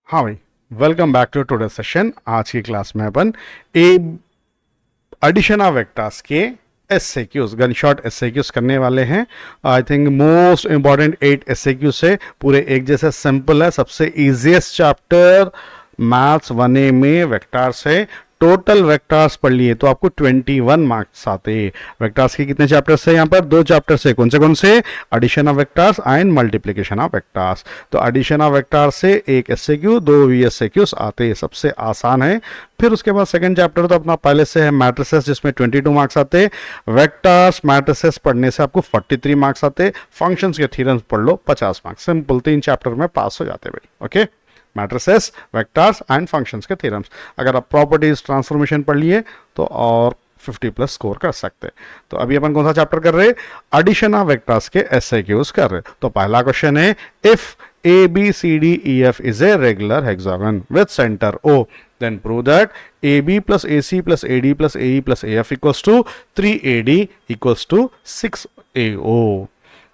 हाँ भाई, welcome back to today session. आज की क्लास में अपन ए एडिशन ऑफ वेक्टर्स के एसएक्यूज गन शॉट एसएक्यूज करने वाले हैं। I think most important 8 SAQs है, पूरे एक जैसे सिंपल है। सबसे इजीएस्ट चैप्टर मैथ्स 1A में वेक्टर्स है। टोटल वेक्टर्स पढ़ लिए तो आपको 21 मार्क्स आते हैं। वेक्टर्स के कितने चैप्टर्स है? यहाँ पर 2 चैप्टर्स है। कौन से? Addition of vectors and multiplication of vectors. तो एडिशन ऑफ वेक्टर्स से एक एसएक्यू, 2 वीएसएक्यूज आते हैं, सबसे आसान है। फिर उसके बाद सेकंड चैप्टर तो अपना पहले से है मैट्रिसेस, जिसमें 22 मार्क्स आते हैं। वेक्टर्स मैट्रिसेस पढ़ने से आपको 43 मार्क्स आते। फंक्शंस के थ्योरम्स पढ़ लो, 50 मार्क्स। सिंपल, 3 चैप्टर में पास हो जाते भाई। Okay, matrices, vectors and functions के थ्योरम्स। अगर आप प्रॉपर्टीज, ट्रांसफॉर्मेशन पढ़ लिए तो और 50+ स्कोर कर सकते हैं। तो अभी अपन कौन सा चैप्टर कर रहे हैं? एडिशन ऑफ वेक्टर्स के एसएक्यूज कर रहे। तो पहला क्वेश्चन है, if ABCDEF is a regular hexagon with center O, then prove that AB plus AC plus AD plus AE plus AF equals to 3AD equals to 6AO।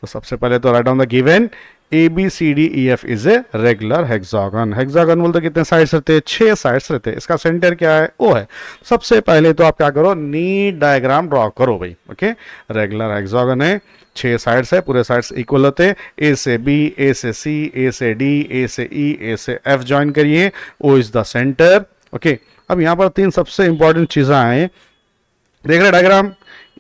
तो सबसे पहले तो write down the given ABCDEF is a regular hexagon. Hexagon बोलते कितने sides रहते हैं? 6 sides रहते हैं। इसका सेंटर क्या है? O है। सबसे पहले तो आप क्या करो, नीट डायग्राम ड्रॉ करो भाई। ओके, रेगुलर हेक्सागन है, 6 साइड्स है, पूरे साइड्स इक्वल होते हैं। A से B, A से C, A से D, A से E, A से F ज्वाइन करिए। O is the centre. Okay, अब यहाँ पर 3 सबसे इंपॉर्टेंट चीजें आए। देख रहे डायग्राम,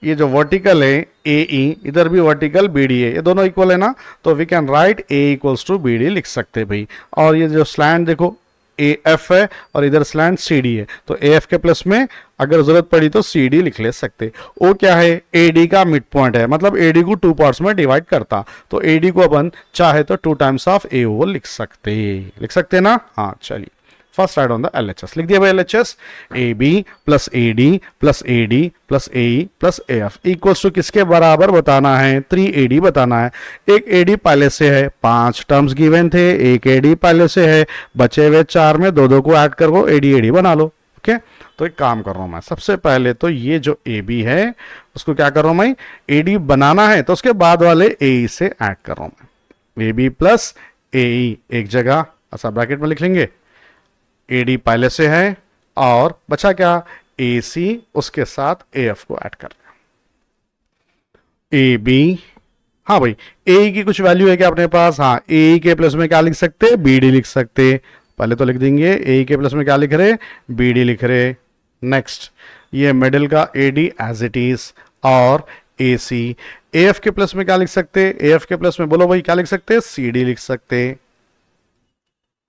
ये जो वर्टिकल है AE, इधर भी वर्टिकल BD है, ये दोनों इक्वल है ना, तो we can write A equals to BD लिख सकते हैं भाई। और ये जो स्लैंड देखो AF है और इधर स्लैंड CD है, तो AF के प्लस में अगर जरूरत पड़ी तो CD लिख ले सकते। O क्या है? AD का मिड पॉइंट है, मतलब AD को 2 पार्ट्स में डिवाइड करता, तो AD को अपन चाहे तो 2 टाइम्स ऑफ AO लिख सकते ना। हाँ चलिए, first write on the LHS लिख दिया भाई। LHS AB plus AD plus AD plus AE plus AF equals to किसके बराबर बताना है? 3AD बताना है। एक AD पहले से है, 5 टर्म्स गिवन थे, एक AD पहले से है, बचे हुए 4 में 2 को ऐड कर वो AD बना लो। ओके, तो एक काम कर रहा हूं मैं, सबसे पहले तो ये जो AB है उसको क्या कर रहा हूं मैं? AD बनाना है तो उसके बाद वाले AE से ऐड कर रहा हूं मैं। AB प्लस AE एक जगह ऐसा ब्रैकेट में लिख लेंगे। AD पहले से है और बचा क्या? AC, उसके साथ AF को ऐड कर AB। हाँ भाई, AE की कुछ वैल्यू है क्या अपने पास? हाँ, AE के प्लस में क्या लिख सकते? BD लिख सकते। पहले तो लिख देंगे AE के प्लस में क्या लिख रहे? BD लिख रहे। नेक्स्ट, ये मिडिल का AD एज इट इज और AC। AF के प्लस में क्या लिख सकते? AF के प्लस में बोलो भाई क्या लिख सकते? CD लिख सकते।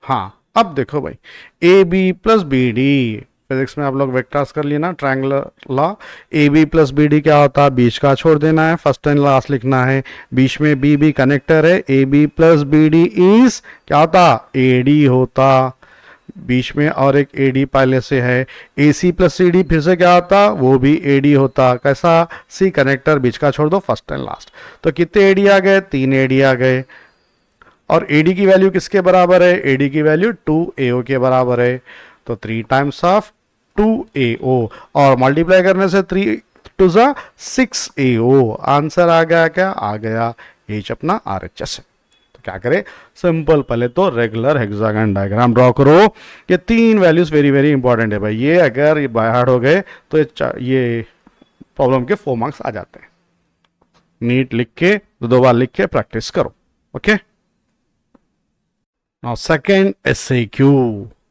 हाँ, अब देखो भाई, A B plus B D, physics में आप लोग वेक्टर्स कर लिए ना, triangular law. A B plus B D क्या होता है? बीच का छोड़ देना है, फर्स्ट एंड लास्ट लिखना है। बीच में बी बी कनेक्टर है, A B plus B D is क्या होता? ए डी होता। बीच में और एक ए डी पहले से है। ए सी प्लस सी डी फिर से क्या होता? वो भी ए डी होता। कैसा? सी कनेक्टर, बीच का छोड़ दो, फर्स्ट एंड लास्ट। तो कितने ए डी आ गए? 3 ए डी आ गए। और AD की वैल्यू किसके बराबर है? AD की वैल्यू 2AO के बराबर है, तो 3 टाइम्स ऑफ 2AO और मल्टीप्लाई करने से 3 2 6AO। आंसर आ गया क्या? आ गया। H अपना RHS है। तो क्या करें? सिंपल, पहले तो रेगुलर हेक्सागन डायग्राम ड्रॉ करो। ये 3 वैल्यूज वेरी वेरी इंपॉर्टेंट है भाई। ये अगर ये बाय हार्ट हो गए तो ये प्रॉब्लम के 4 मार्क्स आ जाते हैं। नीट लिख के 2 बार लिख के प्रैक्टिस करो। ओके, नाउ सेकंड एसएक्यू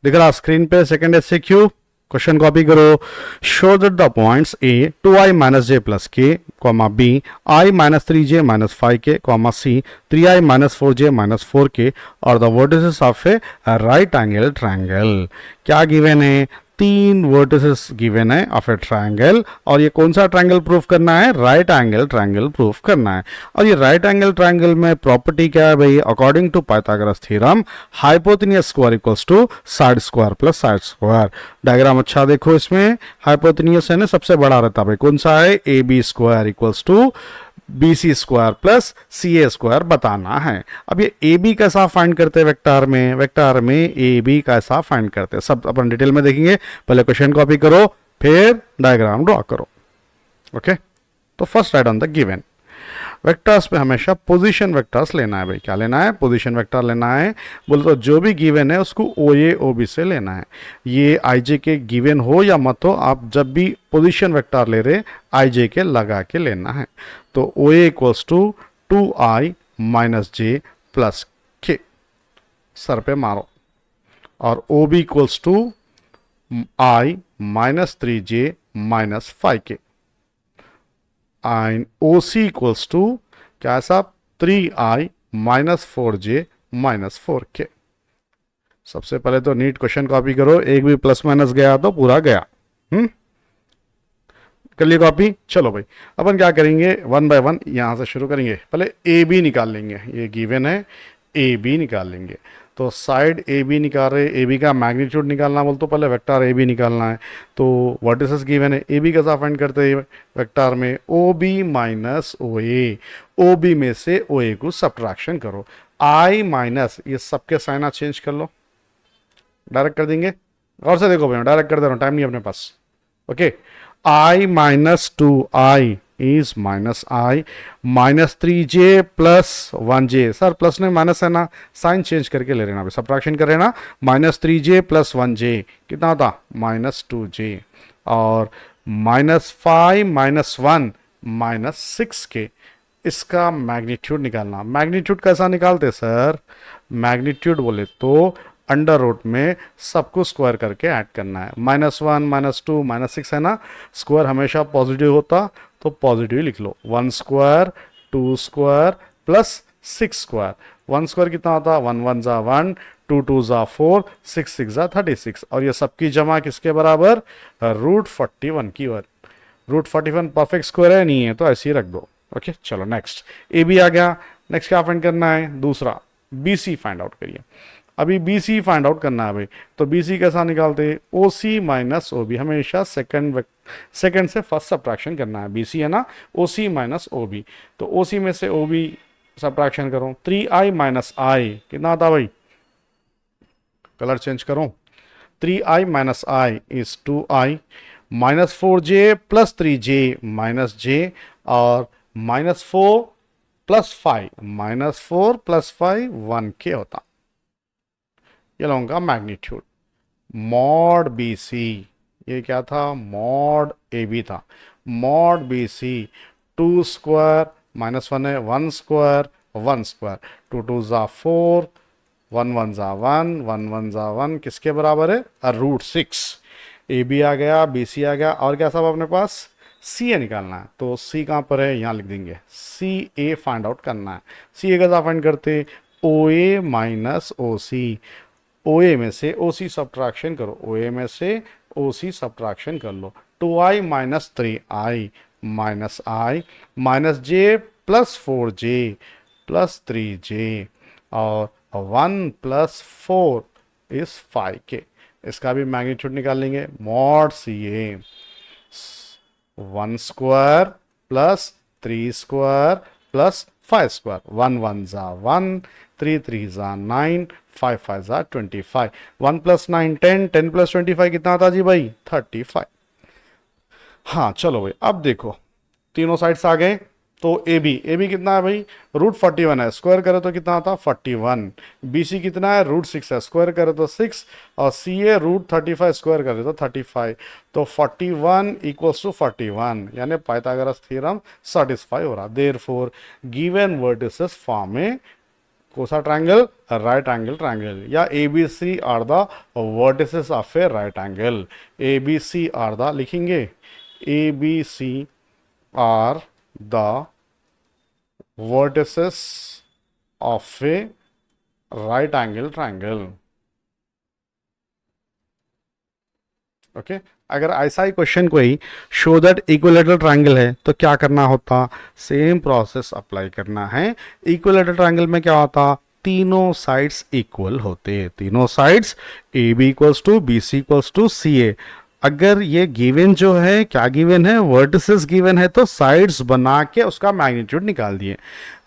दिख रहा स्क्रीन पे। सेकंड एसएक्यू क्वेश्चन कॉपी करो। Show that the points A 2i minus J plus के, B i minus 3j minus 5k, C 3i minus 4j minus 4k और the vertices of a right angle triangle. क्या given है? 3 vertices given है of a triangle, और ये कौन सा triangle proof करना है? राइट एंगल ट्रायंगल प्रूफ करना है। और ये राइट एंगल ट्रायंगल में प्रॉपर्टी क्या है भाई? According to Pythagoras theorem, hypotenuse square equals to side square plus side square. Diagram अच्छा देखो, इसमें हाइपोटेन्यूस है ना, सबसे बड़ा रहता है भाई। कौन सा है? AB square equals to BC square plus CA square बताना है। अब ये AB कैसा फाइंड करते हैं वेक्टर में? वेक्टर में AB कैसा फाइंड करते हैं सब अपन डिटेल में देखेंगे। पहले क्वेश्चन कॉपी करो, फिर डायग्राम ड्रॉ करो। ओके, तो first write on the given vectors पे हमेशा पोजीशन वेक्टर्स लेना है भाई। क्या लेना है? पोजीशन वेक्टर लेना है। बोले तो जो भी गिवन है उसको ओ ए ओ बी से लेना है। ये आई जे के गिवन हो या मत हो, आप जब भी पोजीशन वेक्टर ले रहे आई जे के लगा के लेना है। तो O A equals to 2i minus J plus K, सर पे मारो। और O B equals to I minus 3j minus 5k and O C equals to क्या है साहब? 3i minus 4j minus 4k। सबसे पहले तो नीट क्वेश्चन कॉपी करो, एक भी प्लस माइनस गया तो पूरा गया। कर लिए कॉपी? चलो भाई, अपन क्या करेंगे, वन बाय वन यहां से शुरू करेंगे। पहले ए बी निकाल लेंगे, ये गिवन है, ए बी निकाल लेंगे। तो साइड ए बी निकाल रहे, ए बी का मैग्नीट्यूड निकालना बोल तो पहले वेक्टर ए बी निकालना है। तो वर्टिसेस गिवन है, ए बी कैसा फाइंड करते हैं वेक्टर में? ओ B minus O A, O B में से ओ ए को सब्ट्रैक्शन करो। आई माइनस, ये सबके साइन चेंज कर लो, डायरेक्ट कर देंगे। और से देखो भाई, डायरेक्ट कर दे रहा हूँ, टाइम नहीं अपने पास। Okay, I minus 2i is minus I minus 3j plus 1j। Sir plus में माइनस है ना, साइन चेंज करके ले लेना, सब्ट्रैक्शन कर लेना। माइनस 3j प्लस 1j कितना होता? Minus 2j। और माइनस 5 माइनस 1 माइनस 6k, इसका मैग्नीट्यूड निकालना। मैग्नीट्यूड कैसा निकालते सर? मैग्नीट्यूड बोले तो अंडर रूट में सबको स्क्वायर करके ऐड करना है। -1 -2 -6 है ना, स्क्वायर हमेशा पॉजिटिव होता तो पॉजिटिव लिख लो। 1 square 2 square plus 6 square. 1 square कितना होता? 1 1 जा 1, 2 2 जा 4, 6 6 जा 36। और ये सबकी जमा किसके बराबर? √41 की। √41 परफेक्ट स्क्वायर है, नहीं है तो ऐसे ही रख दो। ओके चलो नेक्स्ट, ए बी आ गया। नेक्स्ट क्या फाइंड करना है? दूसरा बी सी फाइंड आउट करिए। अभी बी सी फाइंड आउट करना है भाई। तो बी सी कैसा निकालते हैं? ओ सी माइनस ओ बी, हमेशा सेकंड से फर्स्ट सब्ट्रैक्शन करना है। बी सी है ना, ओ सी माइनस ओ बी। तो ओ सी में से ओ बी सब्ट्रैक्शन करो। 3i माइनस आई कितना आता भाई? कलर चेंज करो। 3i minus I is 2i minus 4j plus 3j minus j और -4 प्लस 5 -4 प्लस 5 1k होता। ये लोगों का मैग्नीट्यूड। मॉड बी सी, ये क्या था? मॉड ए बी था। मॉड बी सी 2 स्क्वायर -1 है, 1 स्क्वायर 1 स्क्वायर, 2 2 जा 4, 1 1 जा 1, 1 1 जा 1 किसके बराबर है? √6। ए बी आ गया, बी सी आ गया, और क्या सब अपने पास? सी ए निकालना है। तो सी कहाँ पर है? यहाँ लिख देंगे। सी ए फाइंड आउट करना है। सी ए कैसा फाइंड करते? ओ ए माइनस ओ सी। ओ ए में से ओ सी सब्ट्रैक्शन करो, ओ ए में से ओ सी सब्ट्रैक्शन कर लो। 2i माइनस 3i माइनस आई minus J plus 4j plus 3j और 1 प्लस 4 इज 5k। इसका भी मैग्नीट्यूड निकाल लेंगे। मॉड सी ए 1 square plus 3 square plus 5 square, 1 1 जा 1, 3 3 जा 9, 5 5 जा 25, 1 प्लस 9 10, 10 प्लस 25 कितना आता जी भाई? 35। हाँ चलो भाई, अब देखो तीनों साइड्स आ गए। तो ए बी कितना है भाई? √41 है, स्क्वायर करे तो कितना आता? 41। बी सी कितना है? √6 है, स्क्वायर करे तो 6। और सी ए √35 स्क्वायर करे तो 35। तो 41 इक्वल्स टू 41, यानी पाइथागोरस थ्योरम सेटिस्फाई हो रहा। देयरफॉर गिवन वर्टिसेस फॉर्म में कौन सा ट्रायंगल? Right angle triangle. या A B C are the vertices of a right angle. A B C are the, लिखेंगे A B C are the vertices of a right angle triangle। Okay अगर ऐसा ही question कोई show that equilateral triangle है तो क्या करना होता? सेम प्रोसेस अप्लाई करना है। इक्विलैटरल ट्रायंगल में क्या होता? तीनों साइड्स इक्वल होते, तीनों sides A B equals to B C equals to C A. अगर ये गिवन जो है, क्या गिवन है? वर्टिसेस गिवन है, तो साइड्स बना के उसका मैग्नीट्यूड निकाल दिए।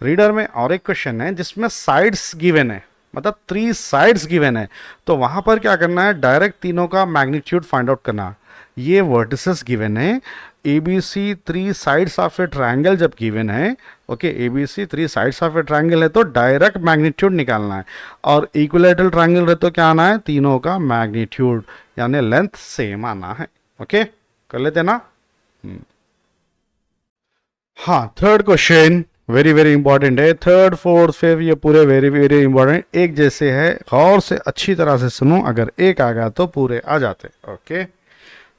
रीडर में और एक क्वेश्चन है जिसमें साइड्स गिवन है, मतलब 3 साइड्स गिवन है, तो वहां पर क्या करना है? डायरेक्ट तीनों का मैग्नीट्यूड फाइंड आउट करना। ये वर्टिसेस गिवन है, A B C three sides of a triangle जब गिवन है, okay, A B C three sides of a triangle है तो डायरेक्ट मैग्नीट्यूड निकालना है, और इक्विलैटरल ट्रायंगल है तो क्या आना है, तीनों का मैग्नीट्यूड यानी लेंथ सेम आना है। ओके, कर लेते ना। हाँ, third question very very important है, थर्ड फोर्थ फिफ्थ ये पूरे वेरी वेरी इंपॉर्टेंट एक जैसे है, गौर से अच्छी तरह से सुनो, अगर एक आ गया तो पूरे आ जाते। ओके,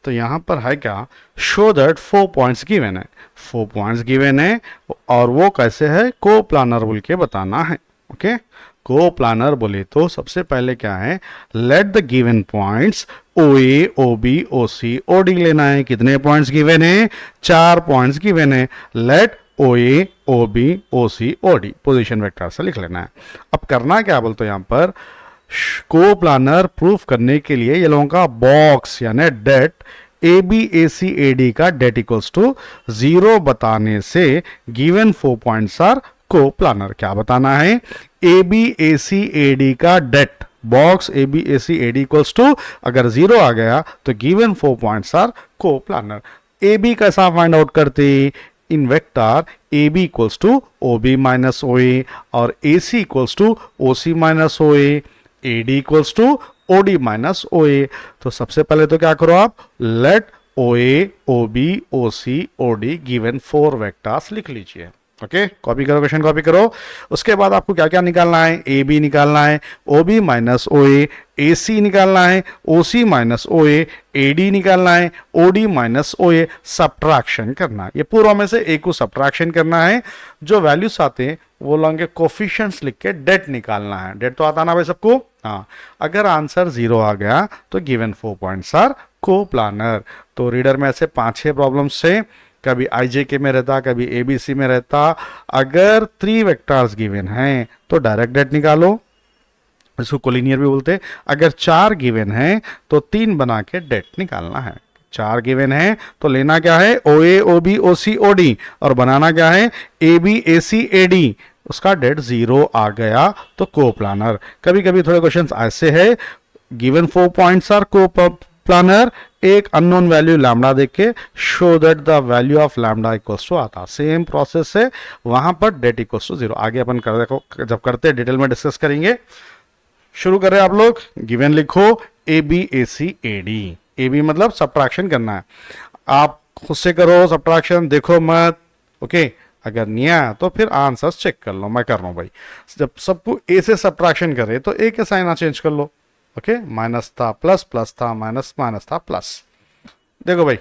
तो यहाँ पर है क्या, शो दैट 4 पॉइंट्स गिवन है, 4 पॉइंट्स गिवन है, और वो कैसे है, को प्लानर बोल के बताना है। ओके, को प्लानर बोले तो सबसे पहले क्या है, let the given points O A O B O C O D लेना है। कितने पॉइंट्स गिवन है, 4 पॉइंट्स गिवन है। Let O A O B O C O D position vector से लिख लेना है। अब करना क्या बोलते हैं यहाँ पर, को प्लानर प्रूफ करने के लिए ये लोगों का बॉक्स यानी det A B A C A D का डेट इक्वल्स टू 0 बताने से गिवन 4 पॉइंट्स आर को प्लानर। क्या बताना है, A B A C A D का det box A B A C A D equals to अगर 0 आ गया तो गिवन 4 पॉइंट्स आर को प्लानर। ए बी कैसा फाइंड आउट करते, इन vector A B equals to O B minus O A और A C equals to O C minus O A, A D equals to O D minus O A. तो सबसे पहले तो क्या करो आप, let O A O B O C O D given 4 vectors लिख लीजिए। ओके, कॉपी करो, क्वेश्चन कॉपी करो। उसके बाद आपको क्या क्या निकालना है, ए बी निकालना है, ओ बी माइनस ए सी निकालना है, ओ सी माइनस ए डी निकालना है, ओ डी माइनस ए, सब्ट्रैक्शन करना है। ये पूरा में से ए को सब्ट्रैक्शन करना है, जो वैल्यूज आते हैं वो लोगों के कोफिशिएंट्स लिख के डेट निकालना है। डेट तो आता ना भाई सबको, हाँ। अगर आंसर 0 आ गया तो गिवन 4 पॉइंट्स आर को प्लानर। तो रीडर में ऐसे 5-6 प्रॉब्लम्स से, कभी IJK में रहता, कभी ABC में रहता। अगर 3 वेक्टर्स गिवन हैं तो डायरेक्ट डेट निकालो, इसको कोलिनियर भी बोलते हैं। अगर 4 गिवन हैं तो 3 बना के डेट निकालना है। 4 गिवन है तो लेना क्या है, OA OB OC OD, और बनाना क्या है, AB AC AD। उसका डेट 0 आ गया तो को प्लानर। कभी कभी थोड़े क्वेश्चंस ऐसे है, गिवन 4 पॉइंट्स आर को प्लानर, एक अननोन वैल्यू लैम्डा देख के show that the value of lambda equals to आता। सेम प्रोसेस है, वहां पर डेट इक्वल्स टू 0। आगे अपन कर देखो, जब करते हैं डिटेल में डिस्कस करेंगे। शुरू करें आप लोग, गिवन लिखो A B A C A D. A B मतलब सब्ट्रैक्शन करना है, आप खुद से करो सब्ट्रैक्शन, देखो मत। ओके, अगर नहीं आया तो फिर आंसर्स चेक कर लो, मैं कर रहा हूं भाई। जब सबको ए से सब्ट्रैक्शन करे तो ए के साइन चेंज कर लो। ओके, माइनस था प्लस, प्लस था माइनस, माइनस था प्लस। देखो भाई,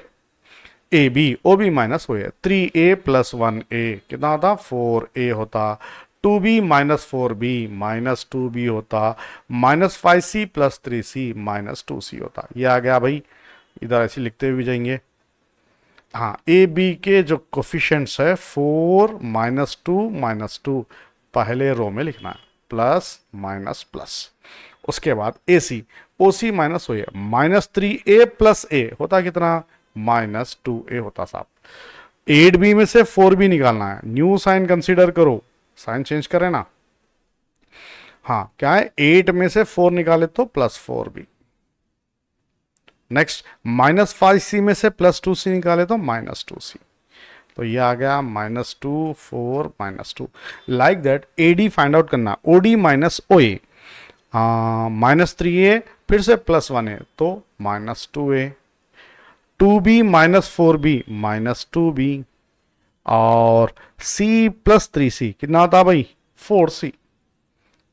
A B O B minus हो, 3A प्लस 1A कितना होता, 4A होता। 2B minus 4B minus 2B होता। Minus 5C plus 3C minus 2C होता। ये आ गया भाई, इधर ऐसे लिखते हुए जाएंगे। हाँ, ए बी के जो कोफिशिएंट्स है 4 माइनस 2 माइनस 2 पहले रो में लिखना है, प्लस माइनस प्लस। उसके बाद ए सी, ओ सी माइनस हो, माइनस 3A प्लस ए होता कितना, माइनस 2A होता साहब। 8B में से 4B निकालना है, न्यू साइन कंसीडर करो, साइन चेंज करें ना। हाँ, क्या है, 8 में से 4 निकाले तो plus 4B। Next, minus 5C में से प्लस 2C निकाले तो माइनस 2C। तो ये आ गया minus 2 4 minus 2। Like that AD find out करना, OD minus OA, minus 3A फिर से प्लस 1A तो minus 2A। 2B minus 4B minus 2B, और C प्लस 3C कितना होता भाई, 4C।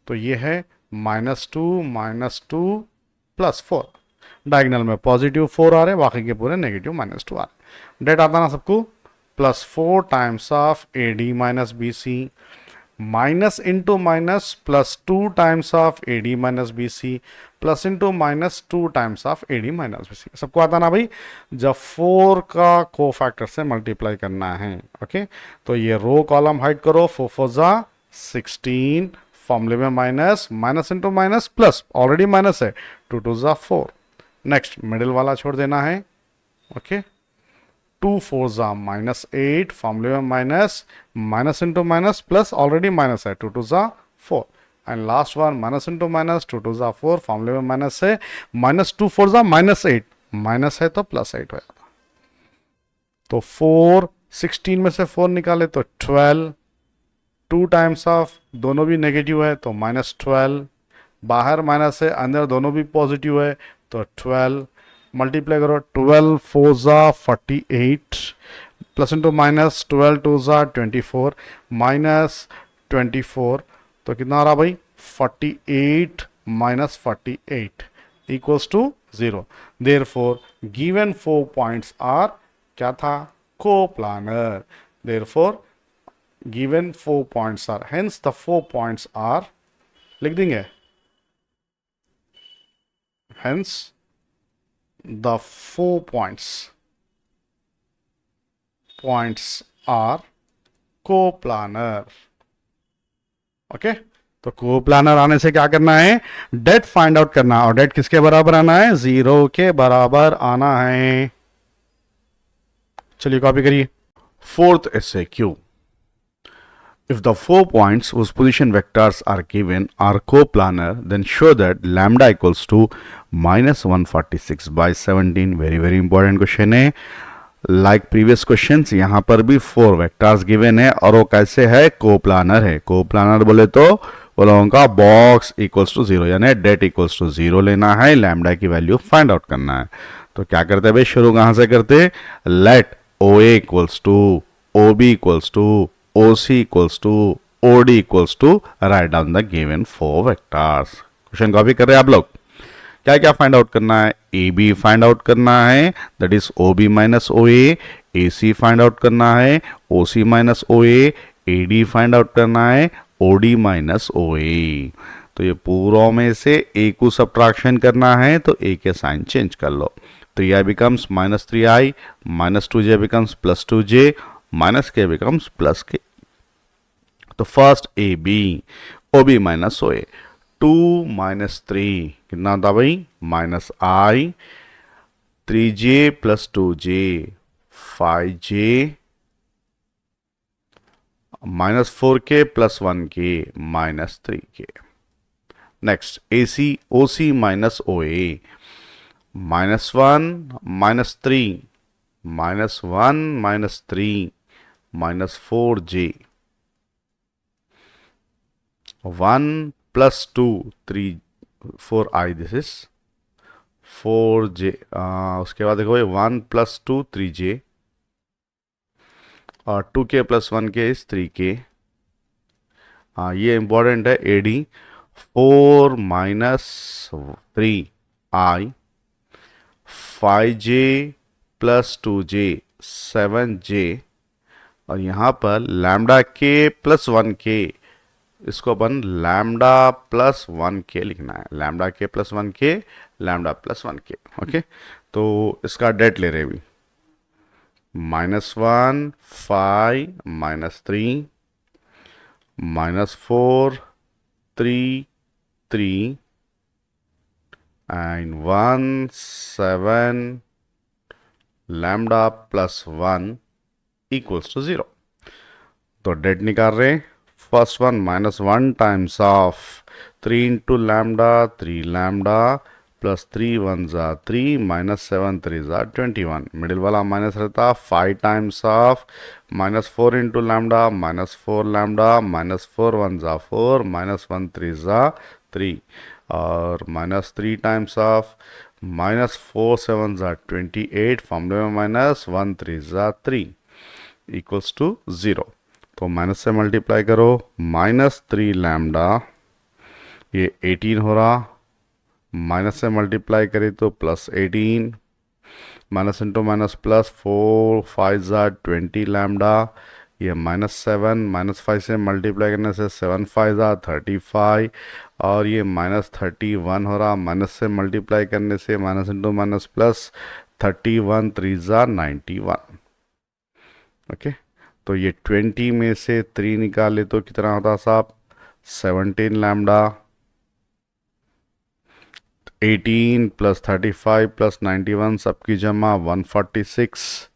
तो ये है माइनस 2 प्लस 4। डायगोनल में पॉजिटिव 4 आ रहे, बाकी के पूरे नेगेटिव माइनस 2 आ रहे। डेट आता ना सबको, plus 4 times of AD minus BC, minus into minus plus 2 times of AD minus BC, plus into minus 2 times of AD minus BC। सबको आता ना भाई, जब 4 का को फैक्टर से मल्टीप्लाई करना है। ओके, तो ये रो कॉलम हाइड करो, 4 4 जा 16, फॉर्मूले में minus, minus into minus plus, already minus है, 2 2 जा 4। नेक्स्ट, मिडिल वाला छोड़ देना है। ओके, 2 4 जा माइनस 8, फॉर्मूले में minus, minus into minus plus, already minus है, 2 2 जा 4। And last one, minus into minus, 2 2 जा 4, फॉर्मूले में माइनस है, माइनस 2 4 जा माइनस 8, माइनस है तो प्लस 8 हो जाता। तो 4, 16 में से 4 निकाले तो 12, 2 टाइम्स ऑफ दोनों भी नेगेटिव है तो -12, बाहर माइनस है अंदर दोनों भी पॉजिटिव है तो 12, मल्टीप्लाई करो, 12 4 ज़ा 48, प्लस इंटू माइनस 12 2 ज़ा 24, -24, तो कितना आ रहा भाई 48 -48 equals to 0। Therefore given 4 points are क्या था, coplanar. Therefore given 4 points are, hence the 4 points are, लिख देंगे, hence the 4 points are coplanar। Okay, तो कोप्लानर आने से क्या करना है, डेट फाइंड आउट करना है, और डेट किसके बराबर आना है, 0 के बराबर आना है। चलिए कॉपी करिए। Fourth SAQ, if the 4 points whose position vectors are given are coplanar, then show that lambda equals to -146 by 17। very important question है। like previous questions, यहाँ पर भी 4 vectors given है और वो कैसे है, कोप्लानर है। कोप्लानर बोले तो वो लोगों का बॉक्स इक्वल्स टू 0 यानी डेट इक्वल्स टू 0 लेना है, लैम्डा की वैल्यू फाइंड आउट करना है। तो क्या करते हैं भाई, शुरू कहाँ से करते, let OA equals to OB equals to OC equals to OD equals to, write down the given 4 vectors। Question copy कर रहे हैं आप लोग। क्या क्या फाइंड आउट करना है, AB फाइंड आउट करना है, that is OB minus OA, AC find out करना है, OC minus OA, AD find out करना है, OD माइनस OA। तो ये पूरों में से A को सब्ट्रैक्शन करना है तो A के साइन चेंज कर लो। 3i becomes -3i, -2j becomes +2j, minus k becomes plus k। तो first AB, OB minus OA, 2 - 3 कितना था भाई, -i, 3j + 2j 5j, -4k + 1k -3k। Next AC, OC minus OA, -1 -3, -1 -3 -4j, 1 + 2 3 4i, this is 4j। उसके बाद देखो भाई 1 + 2 3j और 2k + 1k is 3k। ये इंपॉर्टेंट है, AD 4 - 3i, 5j + 2j 7j, और यहाँ पर लैम्डा k + 1k, इसको अपन लैम्डा + 1k लिखना है, lambda k + 1k, lambda + 1k। Okay, तो इसका डेट ले रहे भी, -1 5 -3 -4 3 3 and 1 7 लैम्डा + 1 इक्वल्स टू 0। तो डेट निकाल रहे हैं, first one -1 times of 3 × lambda 3 lambda + 3 1 ज़ा 3 -7 3 ज़ा 21, मिडिल वाला माइनस रहता, 5 टाइम्स ऑफ -4 × लैम्डा -4 लैम्डा -4 1 ज़ा 4 -1 3 ज़ा 3, और -3 टाइम्स ऑफ -4 7 ज़ा 28, फॉर्मूले में -1 3 ज़ा 3 इक्वल्स टू 0। तो माइनस से मल्टीप्लाई करो, -3 लैम्डा, ये 18 हो रहा, माइनस से मल्टीप्लाई करें तो +18, माइनस इंटू माइनस प्लस 4 5 ज़ा 20 लैम्डा, ये -7 -5 से मल्टीप्लाई करने से 7 5 ज़ा 35, और ये -31 हो रहा, माइनस से मल्टीप्लाई करने से माइनस इंटू माइनस प्लस 31 3 ज़ा 91। ओके, तो ये 20 में से 3 निकाले तो कितना होता साहब, 17 लैम्डा, 18 + 35 + 91 सबकी जमा 146,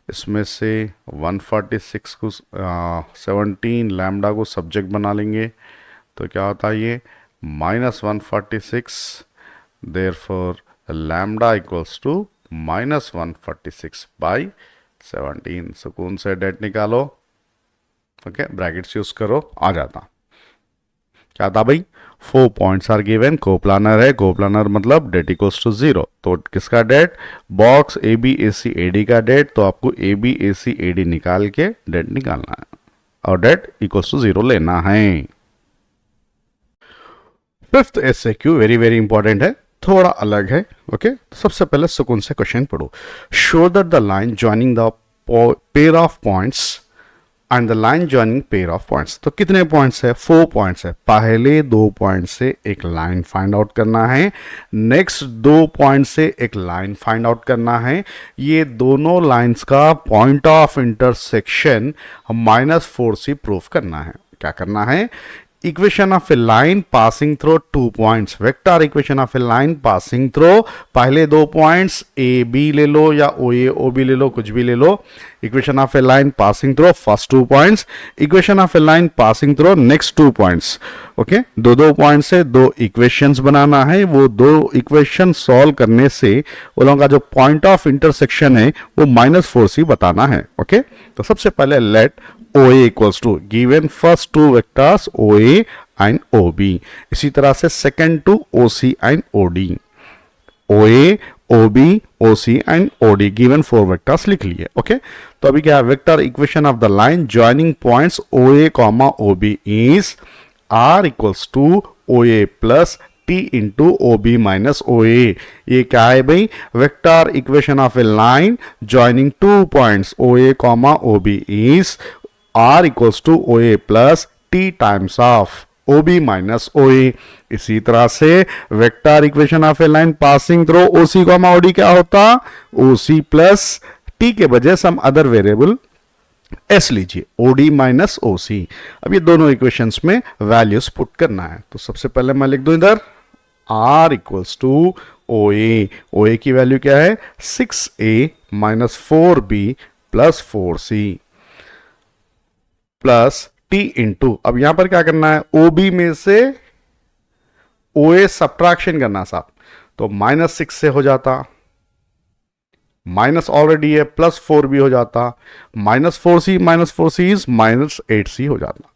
इसमें से 146 को 17 लैम्डा को सब्जेक्ट बना लेंगे तो क्या होता है ये -146, देयरफॉर लैम्डा इक्वल्स टू -146/17। सुकून से डेट निकालो, ओके, ब्रैकेट्स यूज करो, आ जाता। क्या था भाई? 4 पॉइंट्स आर गिवन, कोप्लानर है, कोप्लानर मतलब डेट इक्वल्स टू 0। तो किसका det? Box A B A C A D का डेट। तो आपको ए B A C A D निकाल के डेट निकालना है और डेट इक्वल्स टू 0 लेना है। Fifth SAQ very very important है, थोड़ा अलग है, ओके। तो सबसे पहले सुकून से क्वेश्चन पढ़ो। Show that the line joining the pair of points and the line joining pair of points. तो कितने पॉइंट्स है? 4 पॉइंट्स है। पहले 2 पॉइंट से एक लाइन फाइंड आउट करना है, नेक्स्ट 2 पॉइंट से एक लाइन फाइंड आउट करना है। ये दोनों लाइंस का point of intersection -4c proof करना है। क्या करना है? Equation of a line passing throw 2 points, vector equation of a line passing throw, पहले 2 पॉइंट्स ए बी ले लो या ओ ए ओ बी ले लो, कुछ भी ले लो। Equation of a line passing through first 2 points, equation of a line passing through next 2 points, okay. 2 point से 2 equations बनाना है। वो 2 इक्वेशन सॉल्व करने से उन लोगों का जो पॉइंट ऑफ इंटरसेक्शन है वो -4c बताना है, ओके। तो सबसे पहले late OA equals to given first 2 vectors OA and OB, इसी तरह से second 2 OC and OD, OA OB OC and OD given 4 vectors लिख लिए, ओके। तो अभी क्या है? Vector equation of the line joining points OA, OB is R equals to OA plus T into OB minus OA। ये क्या है भाई? Vector equation of a line joining 2 points OA, OB is R equals to OA plus T times of OB minus OA। इसी तरह से vector equation of a line passing through OC, OD क्या होता? OC plus T के बजाय some other variable S लीजिए, OD minus OC। अब ये दोनों इक्वेशंस में वैल्यूज पुट करना है। तो सबसे पहले मैं लिख दूं इधर R equals to OA। OA की वैल्यू क्या है? 6A minus 4B plus 4C plus T into, अब यहां पर क्या करना है? OB में से OA सब्ट्रैक्शन करना साहब। तो -6 से हो जाता, माइनस ऑलरेडी है, +4 भी हो जाता, -4C इज -8C हो जाता,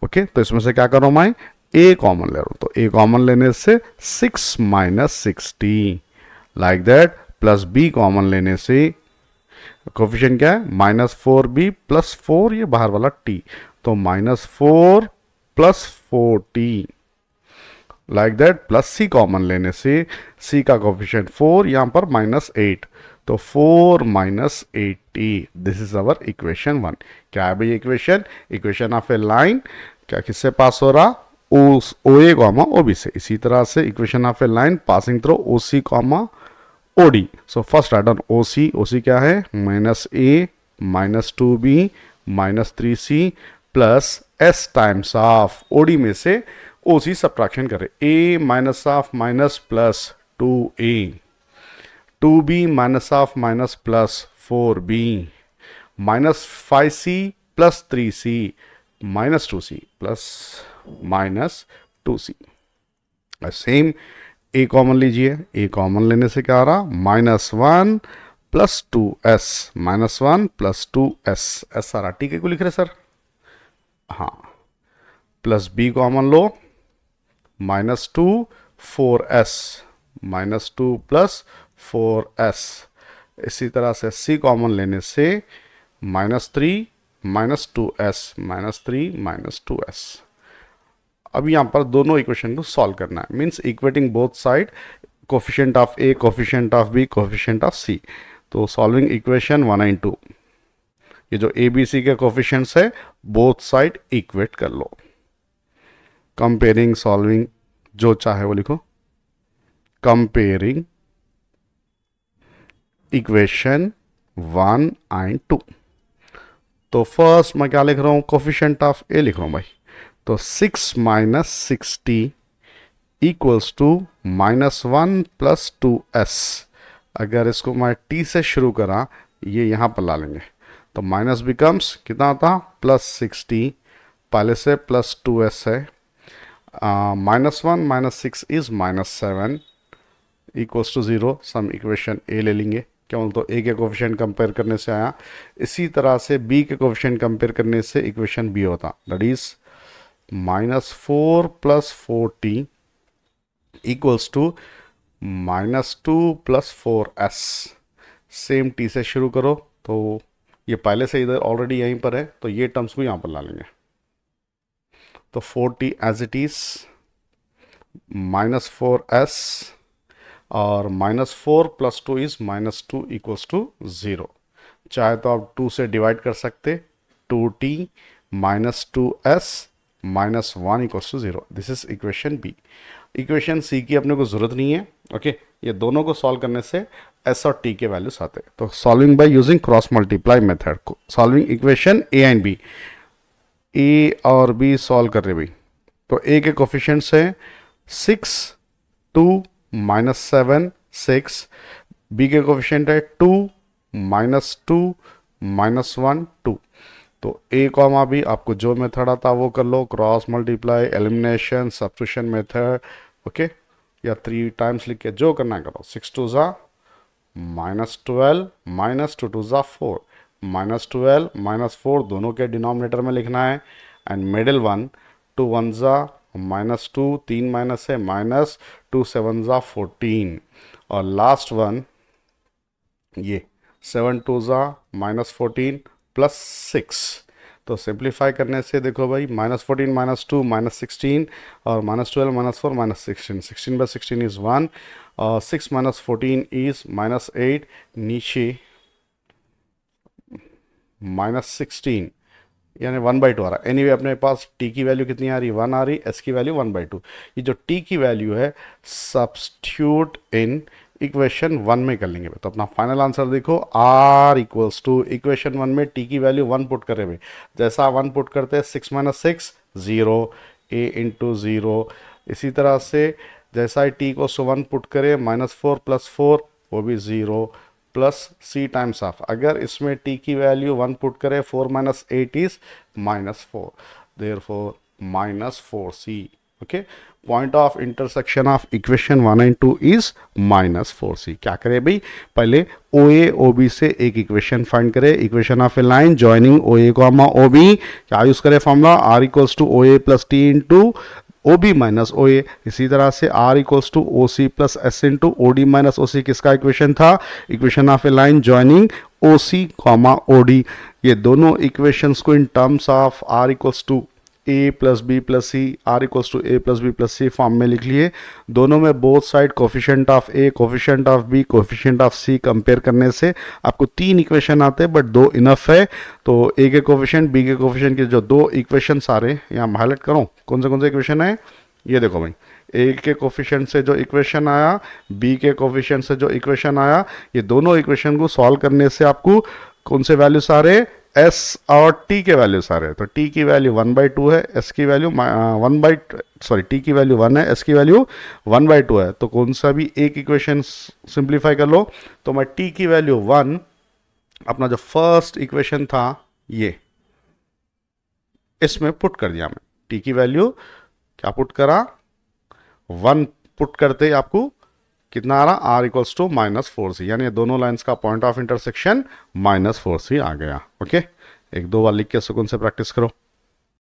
ओके। तो इसमें से क्या करो मैं? A कॉमन ले रहा हूं। तो A कॉमन लेने से 6 - 60 like that, plus B common लेने से कोफिशिएंट क्या है? -4B प्लस 4, ये बाहर वाला T, तो -4 plus 4T like that, plus C common लेने से C का कोफिशिएंट 4, यहां पर -8, तो 4 - 8T। This is our equation 1। क्या है भाई equation? Equation of a line क्या किससे पास हो रहा? OA, OB से। इसी तरह से equation of a line passing through OC, OD। So first write down OC क्या है? -A minus 2B minus 3C plus S times of OD में से OC सब्ट्रैक्शन करे, A minus of minus plus 2A, 2B minus of minus plus 4B minus 5C plus 3C minus 2C plus minus 2C। Same A common लीजिए, A common लेने से क्या आ रहा? -1 plus 2S, -1 plus 2S, S आ रहा। ठीक है, को लिख रहे सर? हाँ, प्लस B कॉमन लो, -2 4S, -2 प्लस 4S। इसी तरह से C कॉमन लेने से -3 माइनस 2S, -3 माइनस 2S। अब यहां पर दोनों इक्वेशन को सॉल्व करना है, means equating both side, coefficient of A, coefficient of B, coefficient of C। तो सॉल्विंग इक्वेशन 1 एंड 2, ये जो A B C के कोफिशिएंट्स है बोथ साइड इक्वेट कर लो। कंपेयरिंग, सॉल्विंग, जो चाहे वो लिखो। Comparing equation 1 and 2। तो फर्स्ट मैं क्या लिख रहा हूं? कोफिशिएंट ऑफ A लिख रहा हूं भाई। तो 6 - 60 इक्वल्स टू -1 प्लस 2S। अगर इसको मैं T से शुरू करा, ये यहां पर ला लेंगे, तो माइनस बिकम्स कितना था? +60, पहले से प्लस 2S है, -1 - 6 is -7 equals to 0। Some equation A ले लेंगे, केवल तो ए के कोफिशिएंट कंपेयर करने से आया। इसी तरह से बी के कोफिशिएंट कंपेयर करने से इक्वेशन बी होता, that is -4 + 4t equals to -2 + 4s। Same T से शुरू करो, तो ये पहले से इधर ऑलरेडी यहीं पर है, तो ये टर्म्स को यहाँ पर ला लेंगे। तो 4t as it is -4s और -4 + 2 इज -2 इक्वल्स टू 0। चाहे तो आप 2 से डिवाइड कर सकते, 2t -2s -1 equals to 0। This is equation B. Equation C की अपने को ज़रूरत नहीं है, ओके। ये दोनों को सॉल्व करने से एस और टी के वैल्यूज आते हैं। तो solving by using cross multiply method, solving equation A and B, A और बी सॉल्व कर रहे भाई। तो ए के कोफिशिएंट्स है 6 2 -7 6, बी के कोफिशिएंट है 2 -2 -1 2। तो ए कॉमा बी आपको जो मेथड आता वो कर लो, cross multiply, elimination, substitution method, okay. या 3 टाइम्स लिख के जो करना है करो। 6 2 ज़ा -12 -2 2 ज़ा 4, -12 -4 दोनों के डिनोमिनेटर में लिखना है। एंड मिडिल वन 2 1 ज़ा -2, 3 माइनस है -2 7 ज़ा 14, और लास्ट वन ये 7 2 ज़ा -14 +6। तो सिंप्लीफाई करने से देखो भाई, -14 -2 -16 और -12 -4 -16, 16/16 इज 1 और 6 -14 इज -8, नीचे -16 यानी 1/2 आ रहा है। एनीवे अपने पास टी की वैल्यू कितनी आ रही है, 1 आ रही, एस की वैल्यू 1/2। ये जो टी की वैल्यू है सब्स्टिट्यूट इन इक्वेशन 1 में कर लेंगे। तो अपना फाइनल आंसर देखो, r इक्वल्स टू इक्वेशन 1 में टी की वैल्यू 1 पुट करें भाई। जैसा 1 पुट करते हैं 6 - 6 0, a × 0। इसी तरह से जैसा टी को 1 पुट करें -4 + 4 वो भी 0 प्लस c टाइम्स ऑफ। अगर इसमें t की वैल्यू 1 पुट करें 4 - 8 is -4, therefore -4c, okay. Point of intersection of equation 1 and 2 is -4c। क्या करें भाई, पहले OA OB से एक इक्वेशन फाइंड करें। Equation of a line joining OA OB, क्या यूज करें formula, r equals to OA + T × OB - OA। इसी तरह से r equals to OC + S × OD - OC किसका इक्वेशन था, equation of a line joining OC OD। ये दोनों equations को in terms of r equals to a + b + c, r equals to a + b + c form में लिख लिए। दोनों में both side coefficient of a, coefficient of b, coefficient of c compare करने से आपको 3 इक्वेशन आते हैं, बट 2 इनफ है। तो a के कोफिशिएंट, b के कोफिशिएंट के जो 2 इक्वेशन सारे यहाँ हाईलाइट करो, कौन से इक्वेशन है, ये देखो भाई। a के कोफिशिएंट से जो इक्वेशन आया, b के कोफिशिएंट से जो इक्वेशन आया, ये दोनों इक्वेशन को सॉल्व करने से आपको कौन से वैल्यूज आ रहे, s और t के वैल्यूज आ रहे हैं। तो t की वैल्यू 1/2 है, s की वैल्यू t की वैल्यू 1 है, s की वैल्यू 1/2 है। तो कौन सा भी एक इक्वेशन सिंप्लीफाई कर लो, तो मैं t की वैल्यू 1, अपना जो फर्स्ट इक्वेशन था ये, इसमें पुट कर दिया मैं। t की वैल्यू क्या पुट करा, 1 पुट करते आपको कितना आ रहा, r इक्वल्स टू -4c, यानी दोनों लाइंस का पॉइंट ऑफ इंटरसेक्शन -4c आ गया, ओके। एक दो बार लिख के सुकून से प्रैक्टिस करो।